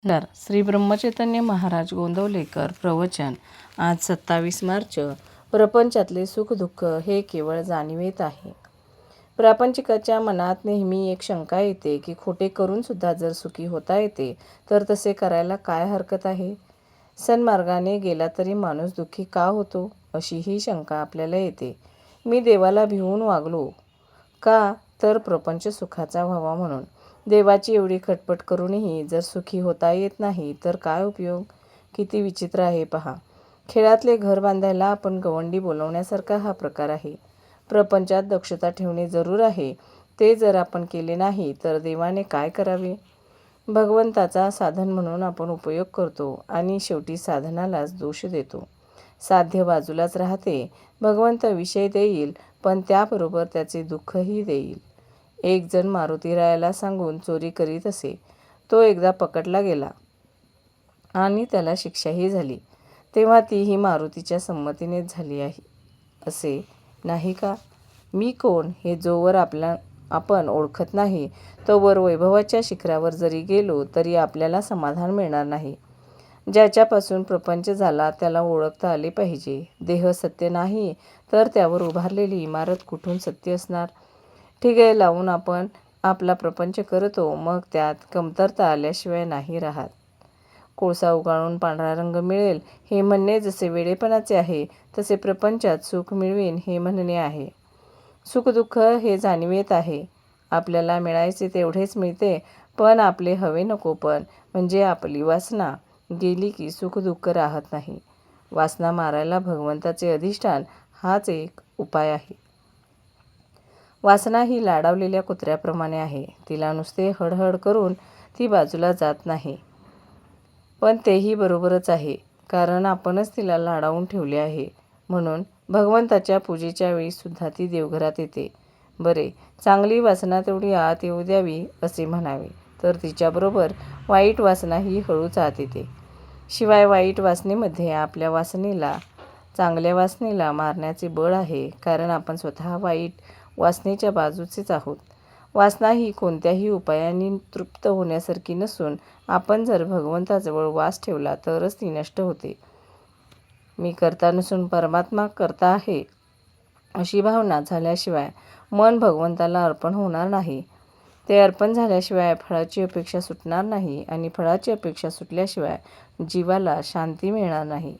श्री ब्रह्मचैतन्य महाराज गोंदवलेकर प्रवचन. आज 27 मार्च. प्रपंचातले सुखदुःख हे केवळ जाणीवेत आहे. प्रापंचिकाच्या मनात नेहमी एक शंका येते की खोटे करून सुद्धा जर सुखी होता येते तर तसे करायला काय हरकत आहे. सन्मार्गाने गेला तरी माणूस दुःखी का होतो, अशी ही शंका आपल्याला येते. मी देवाला भिवून वागलो का, तर प्रपंच सुखाचा व्हावा म्हणून. देवाची एवढी खटपट करूनही जर सुखी होता येत नाही तर काय उपयोग. किती विचित्र आहे पहा. खेळातले घर बांधायला आपण गवंडी बोलवण्यासारखा हा प्रकार आहे. प्रपंचात दक्षता ठेवणे जरूर आहे. ते जर आपण केले नाही तर देवाने काय करावे. भगवंताचा साधन म्हणून आपण उपयोग करतो आणि शेवटी साधनालाच दोष देतो. साध्य बाजूलाच राहते. भगवंत विषय देईल पण त्याबरोबर त्याचे दुःखही देईल. एक जण मारुतीरायाला सांगून चोरी करीत असे. तो एकदा पकडला गेला आणि त्याला शिक्षाही झाली. तेव्हा तीही मारुतीच्या संमतीनेच झाली आहे, असे नाही का. मी कोण हे जोवर आपण ओळखत नाही तोवर वैभवाच्या शिखरावर जरी गेलो तरी आपल्याला समाधान मिळणार नाही. ज्याच्यापासून प्रपंच झाला त्याला ओळखता आले पाहिजे. देह सत्य नाही तर त्यावर उभारलेली इमारत कुठून सत्य असणार. ठिगळे लावून आपण आपला प्रपंच करतो, मग त्यात कमतरता आल्याशिवाय नाही राहत. कोळसा उगाळून पांढरा रंग मिळेल हे म्हणणे जसे वेडेपणाचे आहे तसे प्रपंचात सुख मिळवीन हे म्हणणे आहे. सुखदुःख हे जाणीवेत आहे. आपल्याला मिळायचे तेवढेच मिळते, पण आपले हवे नकोपण म्हणजे आपली वासना गेली की सुखदुःख राहत नाही. वासना मारायला भगवंताचे अधिष्ठान हाच एक उपाय आहे. वासना ही लाडावलेल्या कुत्र्याप्रमाणे आहे. तिला नुसते हडहड करून ती बाजूला जात नाही. पण तेही बरोबरच आहे, कारण आपणच तिला लाडावून ठेवले आहे. म्हणून भगवंताच्या पूजेच्या वेळी सुद्धा ती देवघरात येते. बरे, चांगली वासना तेवढी आत येऊ द्यावी असे म्हणावे, तर तिच्याबरोबर वाईट वासनाही हळूच आत येते. शिवाय वाईट वासनेमध्ये आपल्या वासनेला चांगल्या वासनेला मारण्याचे बळ आहे, कारण आपण स्वतः वाईट वासनेच्या बाजूचेच आहोत. वासना ही कोणत्याही उपायाने तृप्त होण्यासारखी नसून आपण जर भगवंताजवळ वास ठेवला तरच ती नष्ट होते. मी कर्ता नसून परमात्मा कर्ता आहे अशी भावना झाल्याशिवाय मन भगवंताला अर्पण होणार नाही. ते अर्पण झाल्याशिवाय फळाची अपेक्षा सुटणार नाही आणि फळाची अपेक्षा सुटल्याशिवाय जीवाला शांती मिळणार नाही.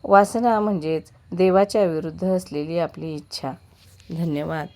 वासना म्हणजेच देवाच्या विरुद्ध असलेली आपली इच्छा. धन्यवाद.